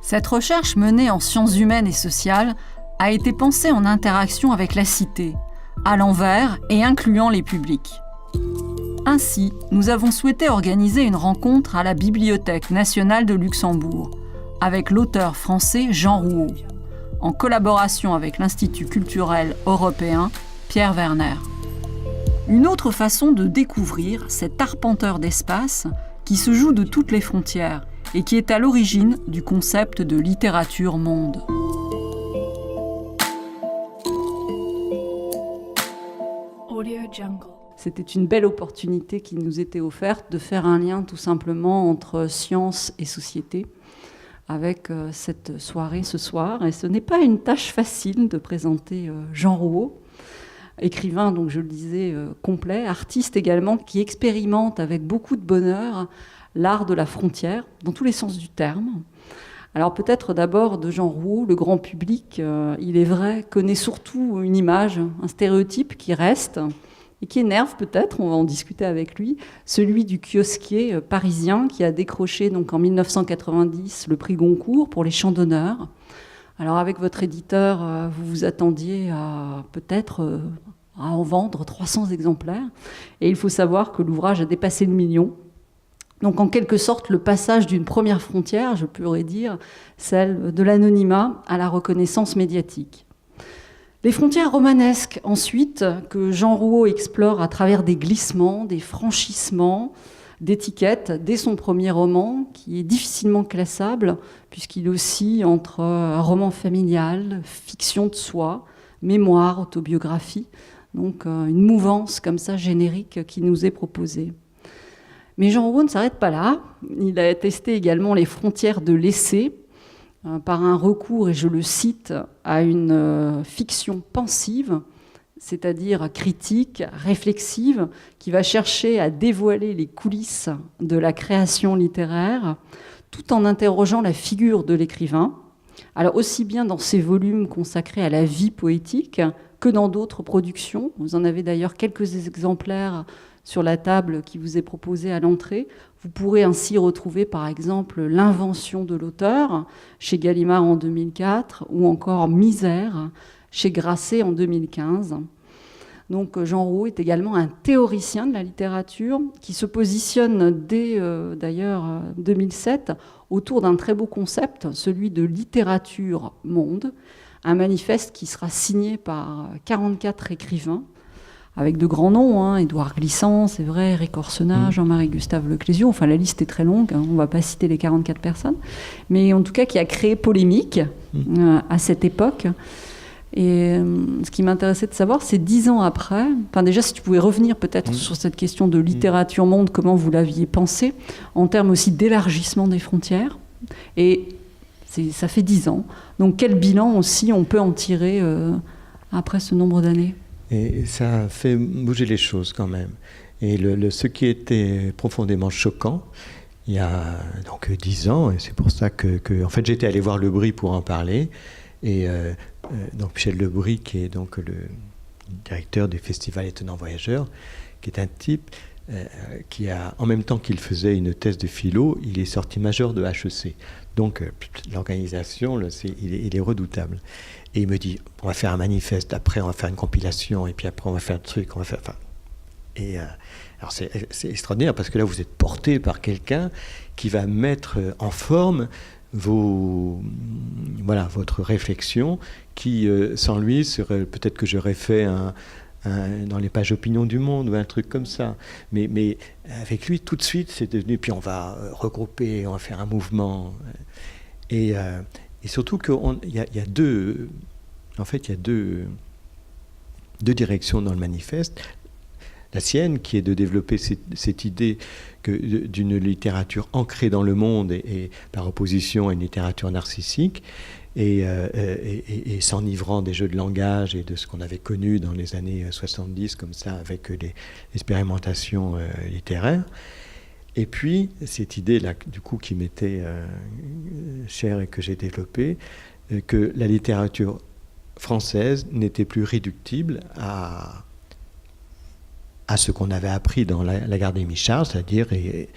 Cette recherche menée en sciences humaines et sociales a été pensée en interaction avec la cité, à l'envers et incluant les publics. Ainsi, nous avons souhaité organiser une rencontre à la Bibliothèque nationale de Luxembourg avec l'auteur français Jean Rouault, en collaboration avec l'Institut culturel européen Pierre Werner. Une autre façon de découvrir cet arpenteur d'espace qui se joue de toutes les frontières et qui est à l'origine du concept de littérature monde. C'était une belle opportunité qui nous était offerte de faire un lien tout simplement entre science et société avec cette soirée ce soir. Et ce n'est pas une tâche facile de présenter Jean Rouault, écrivain, donc je le disais, complet, artiste également, qui expérimente avec beaucoup de bonheur l'art de la frontière, dans tous les sens du terme. Alors peut-être d'abord de Jean Rouault, le grand public, il est vrai, connaît surtout une image, un stéréotype qui reste et qui énerve peut-être, on va en discuter avec lui, celui du kiosquier parisien qui a décroché donc en 1990 le prix Goncourt pour les chants d'honneur. Alors avec votre éditeur, vous vous attendiez à peut-être à en vendre 300 exemplaires et il faut savoir que l'ouvrage a dépassé le million. Donc en quelque sorte, le passage d'une première frontière, je pourrais dire, celle de l'anonymat à la reconnaissance médiatique. Les frontières romanesques, ensuite, que Jean Rouault explore à travers des glissements, des franchissements, d'étiquettes, dès son premier roman, qui est difficilement classable, puisqu'il oscille entre un roman familial, fiction de soi, mémoire, autobiographie, donc une mouvance comme ça générique qui nous est proposée. Mais Jean Rouault ne s'arrête pas là. Il a testé également les frontières de l'essai par un recours, et je le cite, à une fiction pensive, c'est-à-dire critique, réflexive, qui va chercher à dévoiler les coulisses de la création littéraire, tout en interrogeant la figure de l'écrivain. Alors aussi bien dans ses volumes consacrés à la vie poétique que dans d'autres productions. Vous en avez d'ailleurs quelques exemplaires sur la table qui vous est proposée à l'entrée. Vous pourrez ainsi retrouver par exemple L'invention de l'auteur chez Gallimard en 2004 ou encore Misère chez Grasset en 2015. Donc Jean Rouault est également un théoricien de la littérature qui se positionne dès d'ailleurs 2007 autour d'un très beau concept, celui de littérature monde, un manifeste qui sera signé par 44 écrivains avec de grands noms, Édouard Glissant, c'est vrai, Éric Orsenat, Jean-Marie Gustave Leclésio, enfin la liste est très longue, on ne va pas citer les 44 personnes, mais en tout cas qui a créé polémique à cette époque. Et ce qui m'intéressait de savoir, c'est 10 ans après, enfin déjà si tu pouvais revenir peut-être sur cette question de littérature monde, comment vous l'aviez pensé, en termes aussi d'élargissement des frontières, et ça fait 10 ans, donc quel bilan aussi on peut en tirer après ce nombre d'années ? Et ça a fait bouger les choses quand même. Et ce qui était profondément choquant, il y a donc 10 ans, et c'est pour ça que en fait, j'étais allé voir Lebris pour en parler. Et donc Michel Lebris, qui est donc le directeur du Festival Étonnant Voyageur, qui est un type qui a, en même temps qu'il faisait une thèse de philo, il est sorti major de HEC. Donc l'organisation, il est redoutable. Et il me dit, on va faire un manifeste, après on va faire une compilation, et puis après on va faire un truc, on va faire... alors c'est extraordinaire, parce que là vous êtes porté par quelqu'un qui va mettre en forme votre réflexion, qui sans lui, peut-être que j'aurais fait dans les pages opinion du Monde, ou un truc comme ça. Mais avec lui, tout de suite, c'est devenu, puis on va regrouper, on va faire un mouvement. Et surtout qu'il y a deux directions dans le manifeste. La sienne, qui est de développer cette idée d'une littérature ancrée dans le monde et par opposition à une littérature narcissique, et s'enivrant des jeux de langage et de ce qu'on avait connu dans les années 70, comme ça, avec les expérimentations littéraires. Et puis, cette idée-là, du coup, qui m'était chère et que j'ai développée, que la littérature française n'était plus réductible à à ce qu'on avait appris dans la gare des Michards, c'est-à-dire est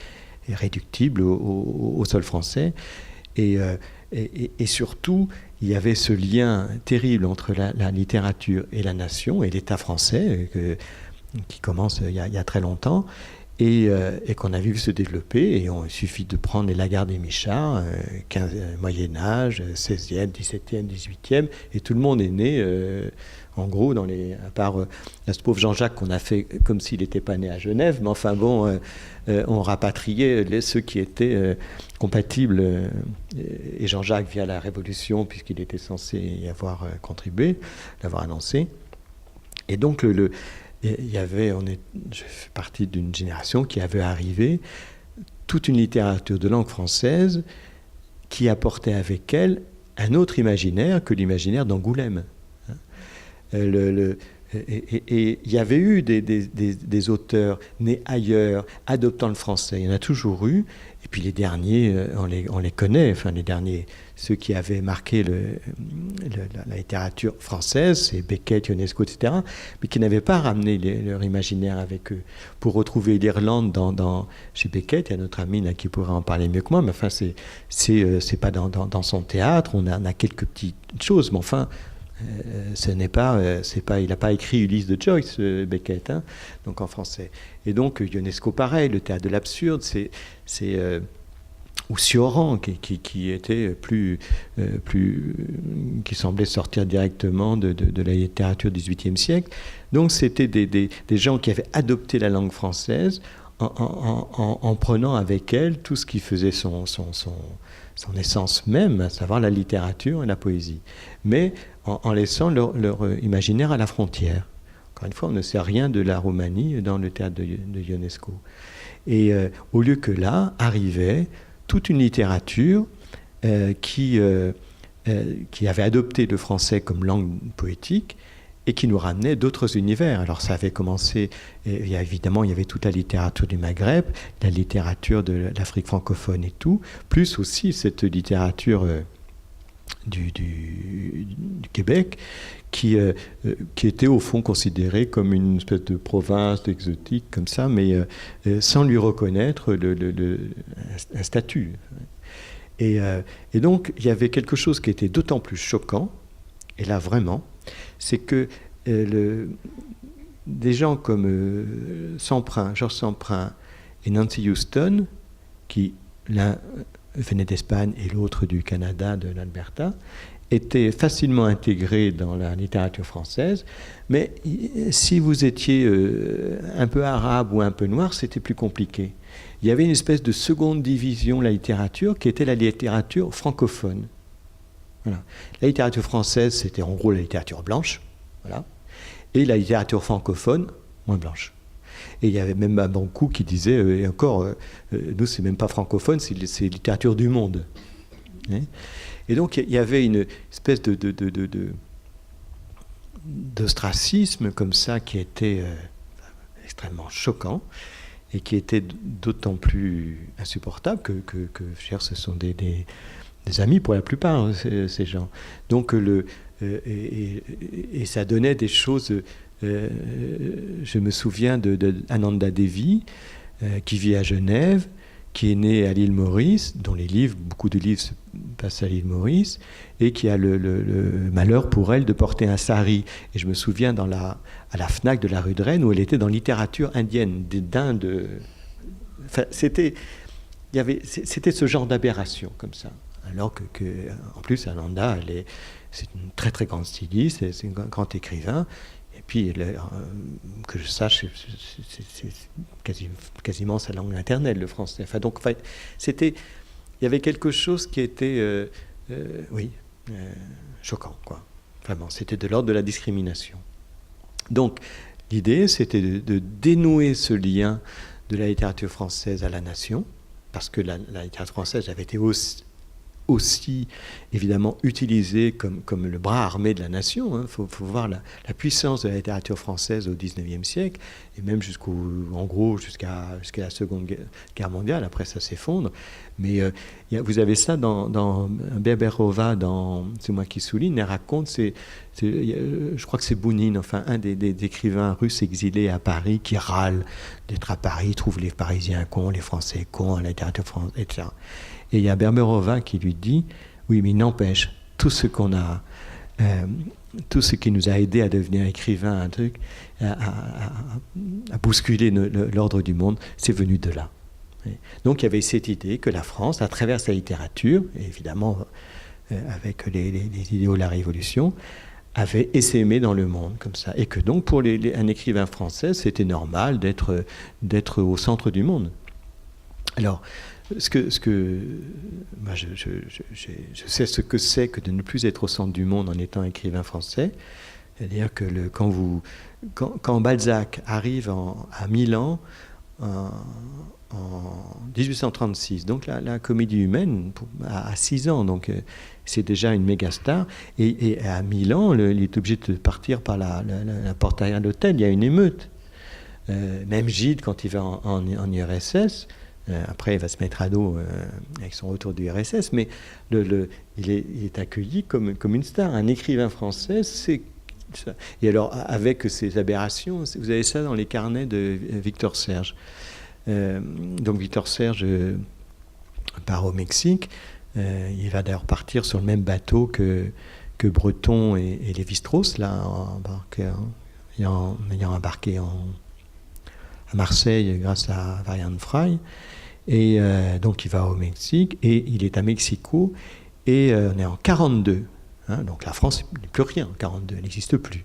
réductible au sol français. Et surtout, il y avait ce lien terrible entre la littérature et la nation, et l'État français, qui commence il y a très longtemps, et qu'on a vu se développer. Et il suffit de prendre la gare des Michards, Moyen-Âge, 16e, 17e, 18e, et tout le monde est né, en gros, à part ce pauvre Jean-Jacques qu'on a fait comme s'il n'était pas né à Genève, mais enfin bon, on rapatriait ceux qui étaient compatibles, et Jean-Jacques via la Révolution, puisqu'il était censé y avoir contribué, l'avoir annoncé. Et donc, je fais partie d'une génération qui avait arrivé toute une littérature de langue française qui apportait avec elle un autre imaginaire que l'imaginaire d'Angoulême. Et il y avait eu des auteurs nés ailleurs, adoptant le français. Il y en a toujours eu. Et puis les derniers, on les connaît. Enfin, les derniers, ceux qui avaient marqué la littérature française, c'est Beckett, Ionesco, etc., mais qui n'avaient pas ramené leur imaginaire avec eux. Pour retrouver l'Irlande chez Beckett, il y a notre ami là, qui pourrait en parler mieux que moi, mais enfin, c'est pas dans son théâtre. On a quelques petites choses, mais enfin... il n'a pas écrit Ulysse de Joyce, Beckett, hein, donc en français. Et donc Ionesco, pareil, le théâtre de l'absurde, ou Sioran, qui était qui semblait sortir directement de la littérature du XVIIIe siècle. Donc c'était des gens qui avaient adopté la langue française en prenant avec elle tout ce qui faisait son essence même, à savoir la littérature et la poésie, mais en laissant leur imaginaire à la frontière. Encore une fois, on ne sait rien de la Roumanie dans le théâtre de Ionesco. Et au lieu que là, arrivait toute une littérature qui avait adopté le français comme langue poétique et qui nous ramenait d'autres univers. Alors ça avait commencé, évidemment, il y avait toute la littérature du Maghreb, la littérature de l'Afrique francophone et tout, plus aussi cette littérature du Québec qui était au fond considérée comme une espèce de province exotique comme ça, mais sans lui reconnaître un statut. Et donc il y avait quelque chose qui était d'autant plus choquant, et là vraiment, c'est que des gens comme Georges Semprin et Nancy Houston, qui l'un venait d'Espagne et l'autre du Canada, de l'Alberta, étaient facilement intégrés dans la littérature française, mais si vous étiez un peu arabe ou un peu noir, c'était plus compliqué. Il y avait une espèce de seconde division de la littérature qui était la littérature francophone. Voilà. La littérature française, c'était en gros la littérature blanche, voilà, et la littérature francophone, moins blanche. Et il y avait même un bon coup qui disait, et encore, nous, c'est même pas francophone, c'est littérature du monde. Hein. Et donc, il y avait une espèce d'ostracisme comme ça qui était extrêmement choquant et qui était d'autant plus insupportable que ce sont des amis pour la plupart, ces gens. Donc, et ça donnait des choses... je me souviens d'Ananda Devi, qui vit à Genève, qui est née à l'île Maurice, dont beaucoup de livres se passent à l'île Maurice, et qui a le malheur pour elle de porter un sari. Et je me souviens à la FNAC de la rue de Rennes, où elle était dans littérature indienne, d'Inde. Enfin, c'était ce genre d'aberration, comme ça. Alors que en plus, Ananda, c'est une très très grande styliste, c'est un grand écrivain. Et puis, que je sache, c'est quasiment sa langue maternelle, le français. Enfin, donc, il y avait quelque chose qui était, choquant, quoi. Vraiment, c'était de l'ordre de la discrimination. Donc, l'idée, c'était de dénouer ce lien de la littérature française à la nation, parce que la littérature française avait été aussi évidemment utilisé comme le bras armé de la nation. Il faut voir la puissance de la littérature française au XIXe siècle, et même jusqu'à la Seconde Guerre mondiale. Après, ça s'effondre. Mais vous avez ça dans Berberova, dans C'est moi qui souligne, elle raconte je crois que c'est Bounine, enfin un des écrivains russes exilés à Paris, qui râle d'être à Paris, trouve les Parisiens cons, les Français cons, la littérature française, etc. Et il y a Berberova qui lui dit, oui, mais il n'empêche, tout ce qui nous a aidés à devenir écrivains, un truc, à bousculer l'ordre du monde, c'est venu de là. Donc il y avait cette idée que la France, à travers sa littérature, et évidemment avec les idéaux de la Révolution, avait essaimé dans le monde comme ça, et que donc pour un écrivain français, c'était normal d'être au centre du monde. Alors, moi, je sais ce que c'est que de ne plus être au centre du monde en étant écrivain français. C'est-à-dire que quand Balzac arrive à Milan en 1836, donc la comédie humaine à 6 ans, donc c'est déjà une méga star, et à Milan, il est obligé de partir par la porte arrière de l'hôtel, il y a une émeute. Même Gide, quand il va en URSS, après il va se mettre à dos avec son retour du URSS, mais il est accueilli comme une star. Un écrivain français, c'est ça. Et alors, avec ces aberrations, vous avez ça dans les carnets de Victor Serge. Donc Victor Serge part au Mexique. Il va d'ailleurs partir sur le même bateau que Breton et Lévi-Strauss, là, ayant embarqué à Marseille grâce à Varian Fry. Et donc il va au Mexique, et il est à Mexico, et on est en 42. Hein, donc la France n'est plus rien en 42, elle n'existe plus.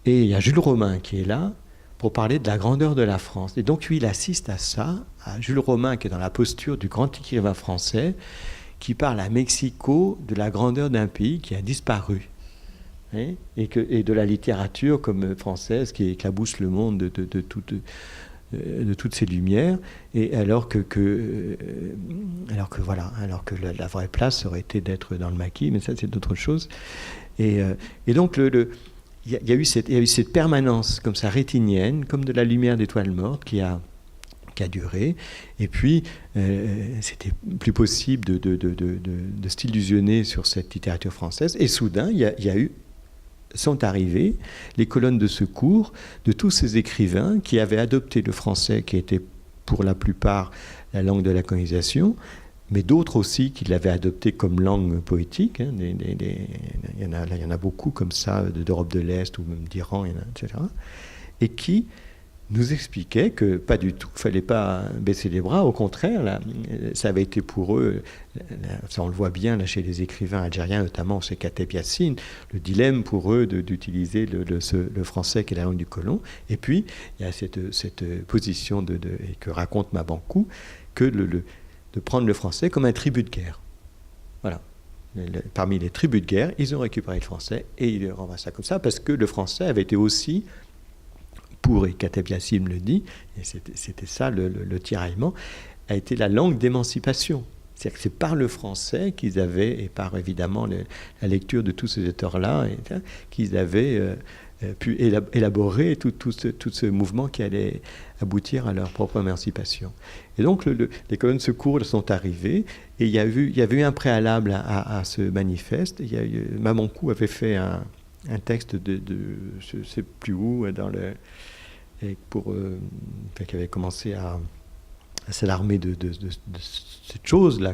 Et il y a Jules Romain qui est là pour parler de la grandeur de la France. Et donc lui, il assiste à ça, à Jules Romain qui est dans la posture du grand écrivain français, qui parle à Mexico de la grandeur d'un pays qui a disparu. Et de la littérature comme française qui éclabousse le monde de toutes ces lumières, et alors que la vraie place aurait été d'être dans le maquis, mais ça c'est d'autres choses. Et donc il y a eu cette permanence comme ça rétinienne, comme de la lumière d'étoiles mortes qui a duré, et puis c'était plus possible de s'illusionner sur cette littérature française, et soudain sont arrivées les colonnes de secours de tous ces écrivains qui avaient adopté le français, qui était pour la plupart la langue de la colonisation, mais d'autres aussi qui l'avaient adopté comme langue poétique. Hein, il y en a beaucoup comme ça, d'Europe de l'Est ou même d'Iran, etc. Et qui nous expliquaient que pas du tout, il ne fallait pas baisser les bras, au contraire, là, ça avait été pour eux, ça on le voit bien là, chez les écrivains algériens, notamment chez Kateb Yassine, le dilemme pour eux d'utiliser le français qui est la langue du colon. Et puis, il y a cette position et que raconte Mabankou, que de prendre le français comme un tribut de guerre. Voilà. Parmi les tribus de guerre, ils ont récupéré le français et ils le renvoient ça comme ça, parce que le français avait été aussi, et Kateb Yassine le dit, et c'était ça le tiraillement, a été la langue d'émancipation. C'est-à-dire que c'est par le français qu'ils avaient, et par évidemment la lecture de tous ces auteurs-là, qu'ils avaient pu élaborer tout ce mouvement qui allait aboutir à leur propre émancipation. Et donc les colonnes de secours sont arrivées, et il y avait eu un préalable à ce manifeste. Mabankou avait fait un texte je ne sais plus où, qui avait commencé à s'alarmer de cette chose-là,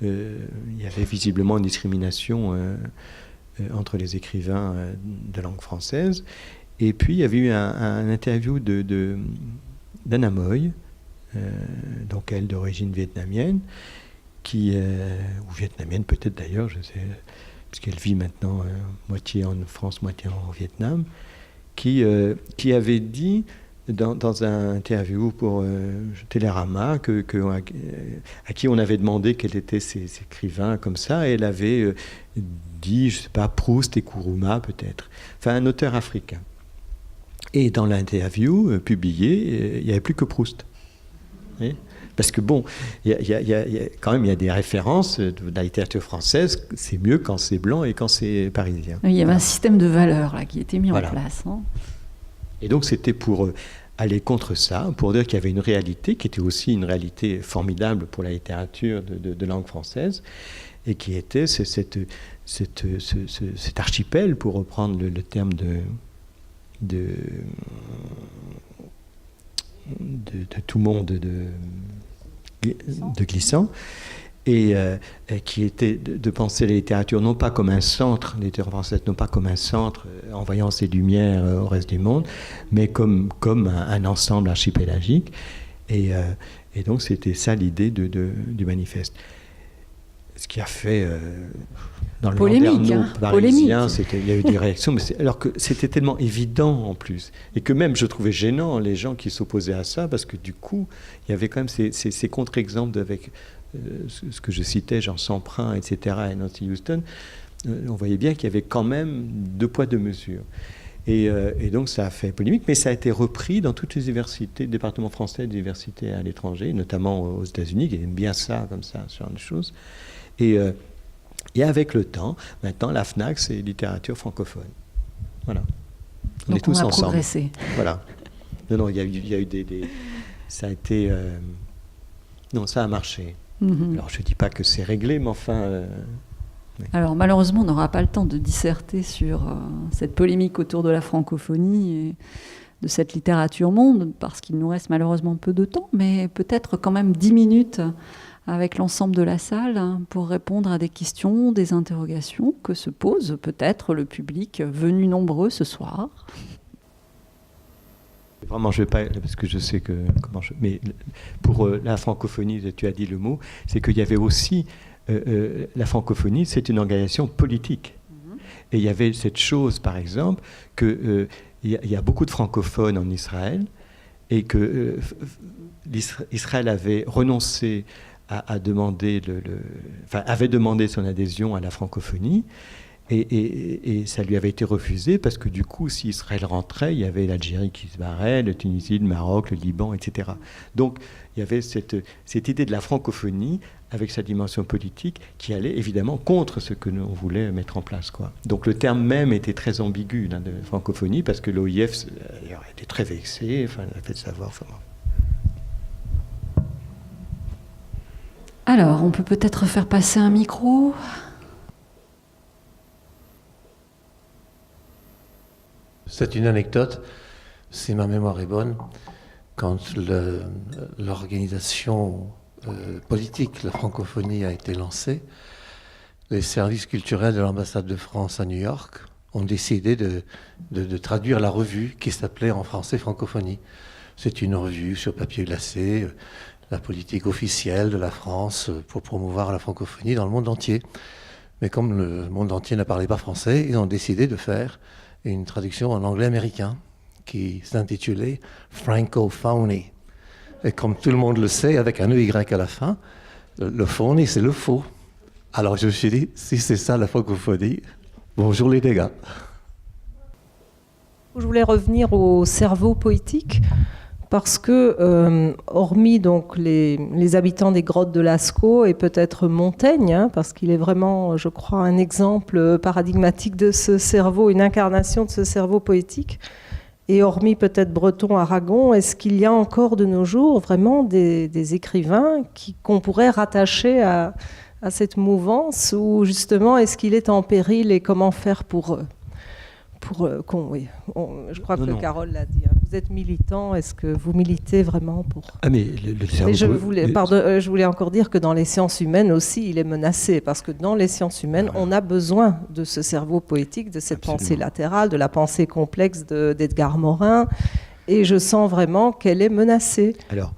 il y avait visiblement une discrimination entre les écrivains de langue française. Et puis il y avait eu un interview d'Anna Moy, donc elle d'origine vietnamienne, ou vietnamienne peut-être d'ailleurs, je sais, puisqu'elle vit maintenant moitié en France, moitié en Vietnam, qui avait dit dans un interview pour Télérama à qui on avait demandé quels étaient ces écrivains comme ça, et elle avait dit, je ne sais pas, Proust et Kourouma peut-être, enfin un auteur africain. Et dans l'interview publiée, il n'y avait plus que Proust. Parce que bon, quand même, il y a des références de la littérature française, c'est mieux quand c'est blanc et quand c'est parisien. Il y avait un système de valeurs là, qui était mis en place. Hein. Et donc c'était pour aller contre ça, pour dire qu'il y avait une réalité qui était aussi une réalité formidable pour la littérature de langue française, et qui était cet archipel, pour reprendre le terme de tout monde de glissant, et qui était de penser la littérature non pas comme un centre, la littérature française non pas comme un centre envoyant ses lumières au reste du monde, mais comme un ensemble archipélagique. Et donc c'était ça l'idée du manifeste. Ce qui a fait dans le landerneau parisien, il y a eu des réactions, mais alors que c'était tellement évident en plus, et que même je trouvais gênant les gens qui s'opposaient à ça, parce que du coup il y avait quand même ces contre-exemples avec ce que je citais, Jean Samprin, etc., et Nancy Houston. On voyait bien qu'il y avait quand même deux poids deux mesures. Et donc ça a fait polémique, mais ça a été repris dans toutes les universités, départements français, des universités à l'étranger, notamment aux États-Unis, qui aiment bien ça, comme ça, ce genre de choses. Et avec le temps, maintenant, la FNAC, c'est littérature francophone. Voilà. Donc est tous on a ensemble. Progressé. Voilà. Non, il y a eu des ça a été... non, ça a marché. Mm-hmm. Alors, je ne dis pas que c'est réglé, mais enfin... Oui. Alors malheureusement, on n'aura pas le temps de disserter sur cette polémique autour de la francophonie et de cette littérature monde, parce qu'il nous reste malheureusement peu de temps, mais peut-être quand même 10 minutes avec l'ensemble de la salle pour répondre à des questions, des interrogations que se pose peut-être le public venu nombreux ce soir. Vraiment, je ne vais pas, parce que je sais que... mais pour la francophonie, tu as dit le mot, c'est qu'il y avait aussi... la francophonie, c'est une organisation politique. Et il y avait cette chose, par exemple, qu'il y a beaucoup de francophones en Israël, et que Israël avait renoncé à demander avait demandé son adhésion à la francophonie, et ça lui avait été refusé parce que du coup, si Israël rentrait, il y avait l'Algérie qui se barrait, la Tunisie, le Maroc, le Liban, etc. Donc, il y avait cette idée de la francophonie avec sa dimension politique qui allait évidemment contre ce que l'on voulait mettre en place, quoi. Donc le terme même était très ambigu de francophonie parce que l'OIF était très vexé, enfin, elle a fait de savoir. Enfin, alors, on peut peut-être faire passer un micro. C'est une anecdote, si ma mémoire est bonne, quand l'organisation politique, la francophonie a été lancée, les services culturels de l'ambassade de France à New York ont décidé de traduire la revue qui s'appelait en français Francophonie. C'est une revue sur papier glacé, la politique officielle de la France pour promouvoir la francophonie dans le monde entier. Mais comme le monde entier ne parlait pas français, ils ont décidé de faire une traduction en anglais américain qui s'intitulait Francophony. Et comme tout le monde le sait, avec un EY à la fin, le phony, c'est le faux. Alors je me suis dit, si c'est ça la francophonie, bonjour les dégâts. Je voulais revenir au cerveau poétique, parce que, hormis donc les habitants des grottes de Lascaux et peut-être Montaigne, parce qu'il est vraiment, je crois, un exemple paradigmatique de ce cerveau, une incarnation de ce cerveau poétique, et hormis peut-être Breton, Aragon, est-ce qu'il y a encore de nos jours vraiment des écrivains qu'on pourrait rattacher à cette mouvance, ou justement est-ce qu'il est en péril et comment faire pour oui. Je crois que Carole l'a dit. Vous êtes militant, est-ce que vous militez vraiment pour... Ah mais le cerveau... je voulais encore dire que dans les sciences humaines aussi, il est menacé, parce que dans les sciences humaines, on a besoin de ce cerveau poétique, de cette pensée latérale, de la pensée complexe d'Edgar Morin, et je sens vraiment qu'elle est menacée. Alors,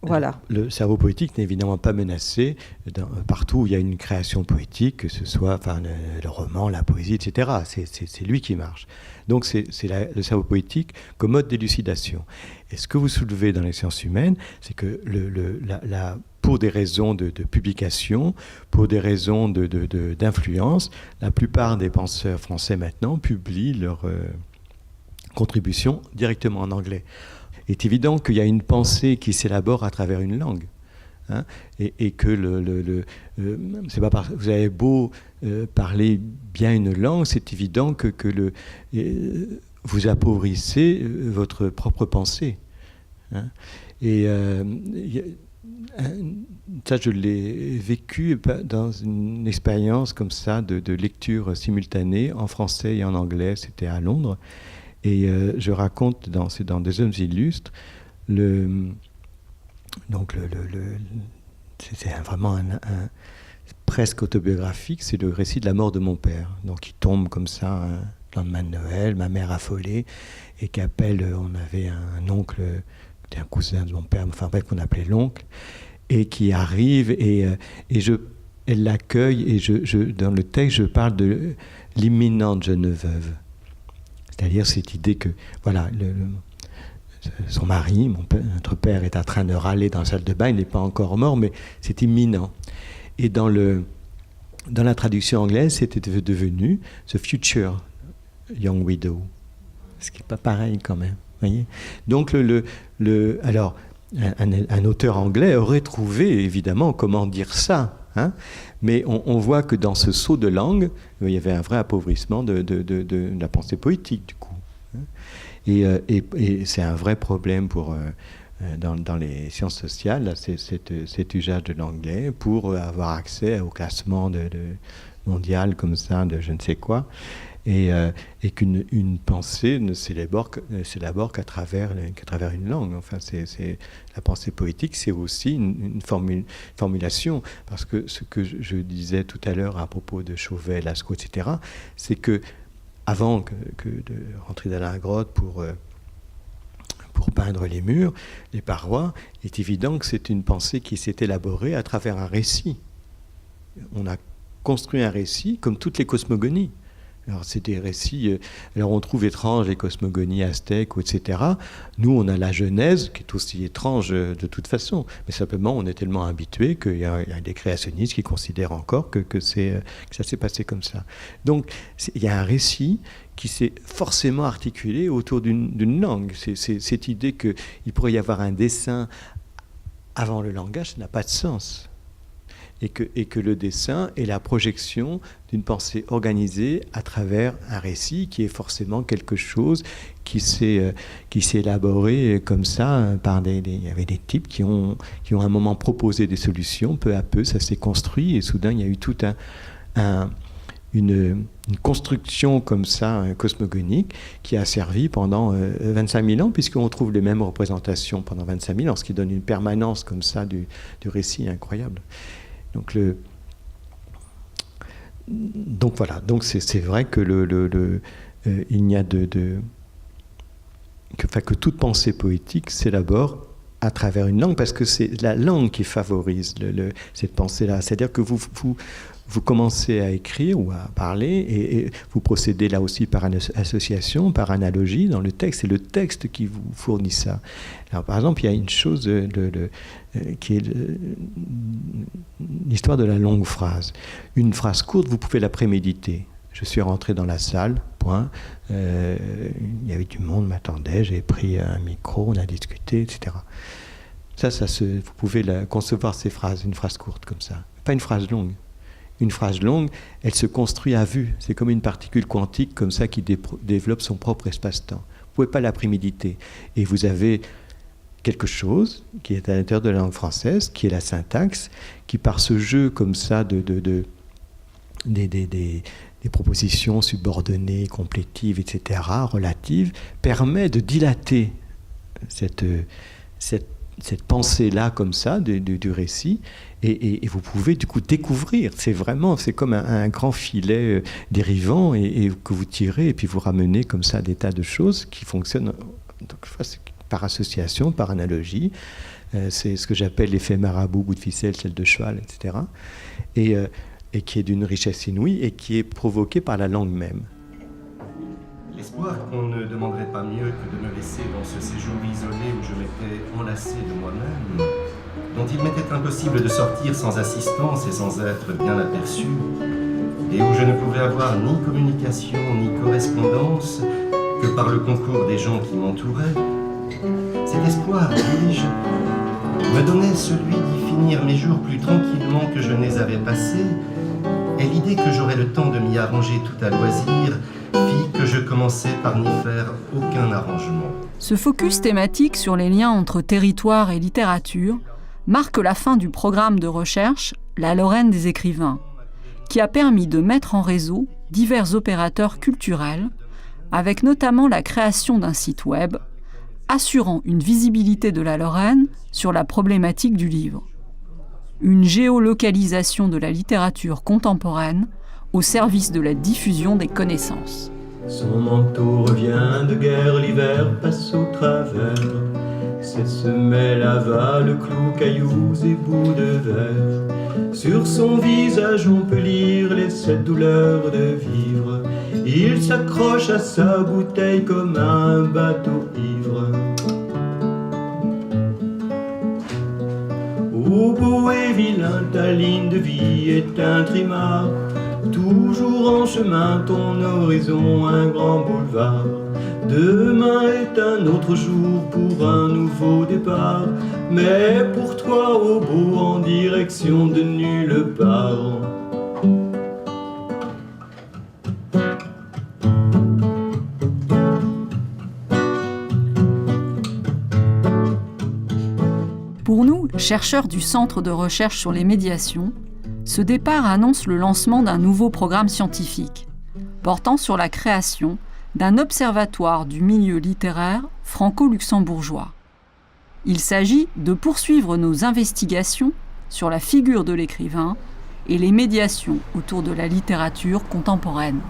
voilà. Le cerveau poétique n'est évidemment pas menacé. Partout où il y a une création poétique, que ce soit le roman, la poésie, etc., c'est lui qui marche. Donc c'est le cerveau poétique comme mode d'élucidation. Et ce que vous soulevez dans les sciences humaines, c'est que pour des raisons de publication, pour des raisons d'influence, la plupart des penseurs français maintenant publient leurs contributions directement en anglais. Il est évident qu'il y a une pensée qui s'élabore à travers une langue. Hein, et que c'est pas vous avez beau parler bien une langue, c'est évident que vous appauvrissez votre propre pensée. Hein, et ça, je l'ai vécu dans une expérience comme ça de lecture simultanée en français et en anglais. C'était à Londres. Et je raconte dans Des Hommes illustres, c'est vraiment presque autobiographique, c'est le récit de la mort de mon père. Donc il tombe comme ça un lendemain de Noël, ma mère affolée, et qui appelle, on avait un oncle, c'était un cousin de mon père, enfin bref, qu'on appelait l'oncle, et qui arrive, et elle l'accueille, et dans le texte, je parle de l'imminente jeune veuve. C'est-à-dire cette idée que, voilà, son mari, notre père, est en train de râler dans la salle de bain, il n'est pas encore mort, mais c'est imminent. Et dans la traduction anglaise, c'était devenu « The Future Young Widow », ce qui n'est pas pareil quand même. Voyez. Donc, alors, un auteur anglais aurait trouvé, évidemment, comment dire ça. Hein, mais on voit que dans ce saut de langue, il y avait un vrai appauvrissement de la pensée poétique, du coup. Et c'est un vrai problème dans les sciences sociales, là, cet usage de l'anglais pour avoir accès au classement mondial comme ça, de je ne sais quoi, et qu'une pensée ne s'élabore qu'à travers une langue. Enfin, la pensée poétique, c'est aussi une formulation, parce que ce que je disais tout à l'heure à propos de Chauvet, Lascaux, etc., c'est que avant que de rentrer dans la grotte pour peindre les murs, les parois, il est évident que c'est une pensée qui s'est élaborée à travers un récit. On a construit un récit comme toutes les cosmogonies. Alors c'est des récits, alors on trouve étranges les cosmogonies aztèques, etc. Nous, on a la Genèse, qui est aussi étrange de toute façon, mais simplement on est tellement habitués qu'il y a des créationnistes qui considèrent encore que ça s'est passé comme ça. Donc il y a un récit qui s'est forcément articulé autour d'une langue. C'est cette idée qu'il pourrait y avoir un dessin avant le langage, ça n'a pas de sens. Et que le dessin est la projection d'une pensée organisée à travers un récit qui est forcément quelque chose qui s'est élaboré comme ça il y avait des types qui ont à un moment proposé des solutions, peu à peu ça s'est construit et soudain il y a eu toute une construction comme ça cosmogonique qui a servi pendant 25 000 ans, puisqu'on trouve les mêmes représentations pendant 25 000 ans, ce qui donne une permanence comme ça du récit incroyable. Donc voilà, donc c'est vrai que il n'y a que toute pensée poétique s'élabore à travers une langue, parce que c'est la langue qui favorise cette pensée-là. C'est-à-dire que vous commencez à écrire ou à parler et vous procédez là aussi par association, par analogie dans le texte. C'est le texte qui vous fournit ça. Alors, par exemple, il y a une chose qui est l'histoire de la longue phrase. Une phrase courte, vous pouvez la préméditer. Je suis rentré dans la salle, point. Il y avait du monde, m'attendait, j'ai pris un micro, on a discuté, etc. Vous pouvez concevoir ces phrases, une phrase courte comme ça. Pas une phrase longue. Une phrase longue, elle se construit à vue. C'est comme une particule quantique comme ça qui développe son propre espace-temps. Vous ne pouvez pas la préméditer. Et vous avez quelque chose qui est à l'intérieur de la langue française, qui est la syntaxe, qui par ce jeu comme ça des propositions subordonnées, complétives, etc., relatives, permet de dilater cette pensée-là comme ça du récit, et vous pouvez du coup découvrir. C'est comme un grand filet dérivant et que vous tirez et puis vous ramenez comme ça des tas de choses qui fonctionnent par association, par analogie. C'est ce que j'appelle l'effet marabout, bout de ficelle, selle de cheval, etc. Et qui est d'une richesse inouïe et qui est provoqué par la langue même. L'espoir qu'on ne demanderait pas mieux que de me laisser dans ce séjour isolé où je m'étais enlacé de moi-même, dont il m'était impossible de sortir sans assistance et sans être bien aperçu, et où je ne pouvais avoir ni communication ni correspondance que par le concours des gens qui m'entouraient, cet espoir, dis-je, me donnait celui d'y finir mes jours plus tranquillement que je ne les avais passés, et l'idée que j'aurais le temps de m'y arranger tout à loisir fit que je commençais par n'y faire aucun arrangement. Ce focus thématique sur les liens entre territoire et littérature marque la fin du programme de recherche La Lorraine des écrivains, qui a permis de mettre en réseau divers opérateurs culturels, avec notamment la création d'un site web assurant une visibilité de la Lorraine sur la problématique du livre. Une géolocalisation de la littérature contemporaine au service de la diffusion des connaissances. Son manteau revient de guerre, l'hiver passe au travers. Ses semelles avalent clous, cailloux et bouts de verre. Sur son visage on peut lire les 7 douleurs de vivre. Il s'accroche à sa bouteille comme un bateau ivre. Ô beau et vilain, ta ligne de vie est un trimar. Toujours en chemin, ton horizon, un grand boulevard. Demain est un autre jour pour un nouveau départ. Mais pour toi, ô beau, en direction de nulle part. Pour nous, chercheurs du Centre de recherche sur les médiations, ce départ annonce le lancement d'un nouveau programme scientifique, portant sur la création d'un observatoire du milieu littéraire franco-luxembourgeois. Il s'agit de poursuivre nos investigations sur la figure de l'écrivain et les médiations autour de la littérature contemporaine.